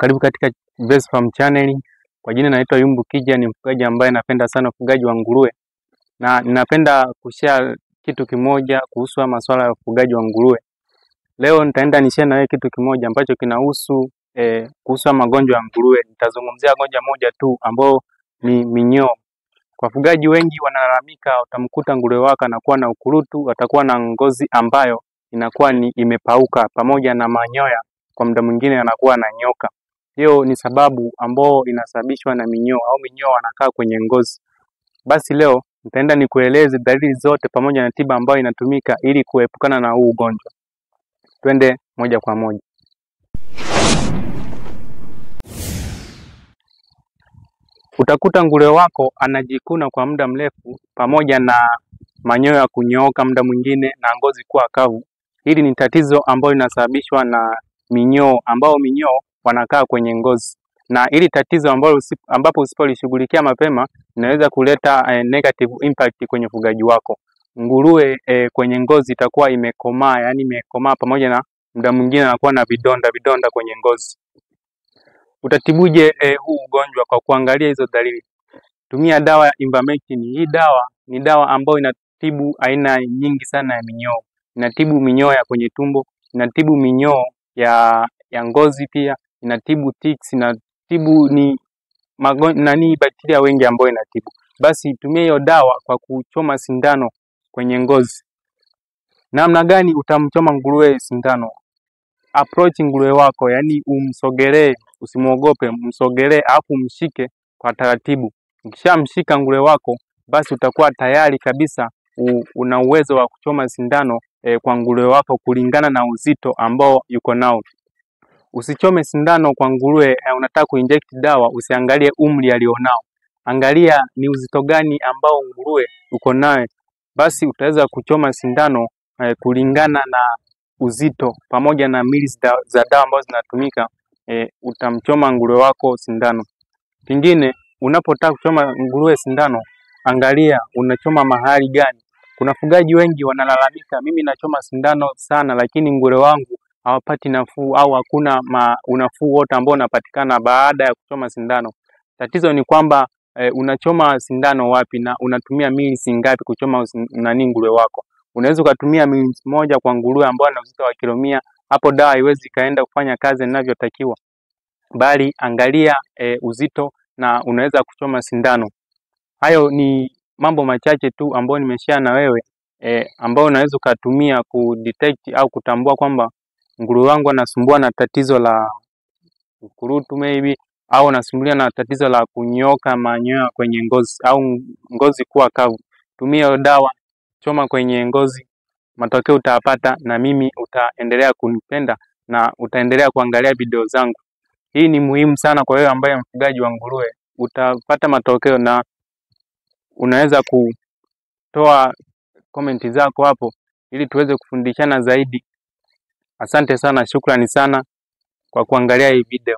Karibu katika Best Farm Channel. Kwa jina naitwa Yumbu Kija, ni mfugaji ambaye napenda sana ufugaji wa nguruwe. Na ninapenda kushare kitu kimoja kuhusu masuala ya ufugaji wa nguruwe. Leo nitaenda nishare na wewe kitu kimoja ambacho kinahusu kuhusu magonjwa ya nguruwe. Nitazungumzia gonjwa moja tu ambao ni minyoo. Kwa wafugaji wengi wanalalamika, utamkuta nguruwe wako anakuwa na ukurutu, atakuwa na ngozi ambayo inakuwa ni imepauka pamoja na manyoya, kwa muda mwingine anakuwa na nyoka. Hiyo ni sababu ambao inasababishwa na minyoo au minyoo wanakaa kwenye ngozi. Basi leo nitaenda nikueleze dalili zote pamoja na tiba ambayo inatumika ili kuepukana na huu ugonjwa. Twende moja kwa moja. Utakuta nguruwe wako anajikuna kwa muda mrefu pamoja na manyoya kunyooka muda mwingine na ngozi kuwa kavu. Hili ni tatizo ambalo linasababishwa na minyoo, ambao minyoo wanakaa kwenye ngozi. Na hili tatizo ambapo usipolishughulikia mapema inaweza kuleta negative impact kwenye ufugaji wako. Nguruwe kwenye ngozi itakuwa imekomaa, yani imekomaa pamoja na muda mwingine anakuwa na vidonda kwenye ngozi. Utatibuje huu ugonjwa? Kwa kuangalia hizo dalili. Tumia dawa ya Ivermectin. Hii dawa ni dawa ambayo inatibu aina nyingi sana ya minyoo. Inatibu minyoo ya kwenye tumbo, inatibu minyoo ya ngozi, pia inatibu ticks, inatibu bakteria wengi ambao inatibu. Basi tumia hiyo dawa kwa kuchoma sindano kwenye ngozi. Namna gani utamchoma nguruwe sindano? Approach nguruwe wako, yani umsogelee, usimuogope, msogelee afu mshike kwa taratibu. Ukishamshika nguruwe wako, basi utakuwa tayari kabisa una uwezo wa kuchoma sindano kwa nguruwe wako kulingana na uzito ambao yuko nao. Usichome sindano kwa nguruwe unataka kuinject dawa, usiangalie umri alionao. Angalia ni uzito gani ambao nguruwe uko naye. Basi utaweza kuchoma sindano kulingana na uzito pamoja na mili za dawa ambazo zinatumika, utamchoma nguruwe wako sindano. Kingine, unapotaka kuchoma nguruwe sindano, angalia unachoma mahali gani. Kuna fugaji wengi wanalalamika, mimi nachoma sindano sana lakini nguruwe wangu hawapati nafuu au hakuna unafuu wote ambao unapatikana baada ya kuchoma sindano. Tatizo ni kwamba unachoma sindano wapi na unatumia milisi ngapi kuchoma nguruwe wako. Unaweza ukatumia milisi moja kwa nguruwe ambao ana uzito wa kilo 100, hapo dawa haiwezi kaenda kufanya kazi inavyotakiwa. Bali angalia uzito na unaweza kuchoma sindano. Hayo ni mambo machache tu ambayo nimeshare na wewe, ambao unaweza kutumia kudetect au kutambua kwamba nguruwe wangu anasumbua na tatizo la ukurutu maybe, au anasumbulia na tatizo la kunyoka manyoya kwenye ngozi au ngozi kuwa kavu. Tumia dawa, choma kwenye ngozi, matokeo utapata, na mimi utaendelea kunipenda na utaendelea kuangalia video zangu. Hii ni muhimu sana kwa wewe ambaye mfugaji wa nguruwe. Utapata matokeo na unaweza kutoa comment zako hapo ili tuweze kufundishana zaidi. Asante sana, shukrani sana kwa kuangalia hii video.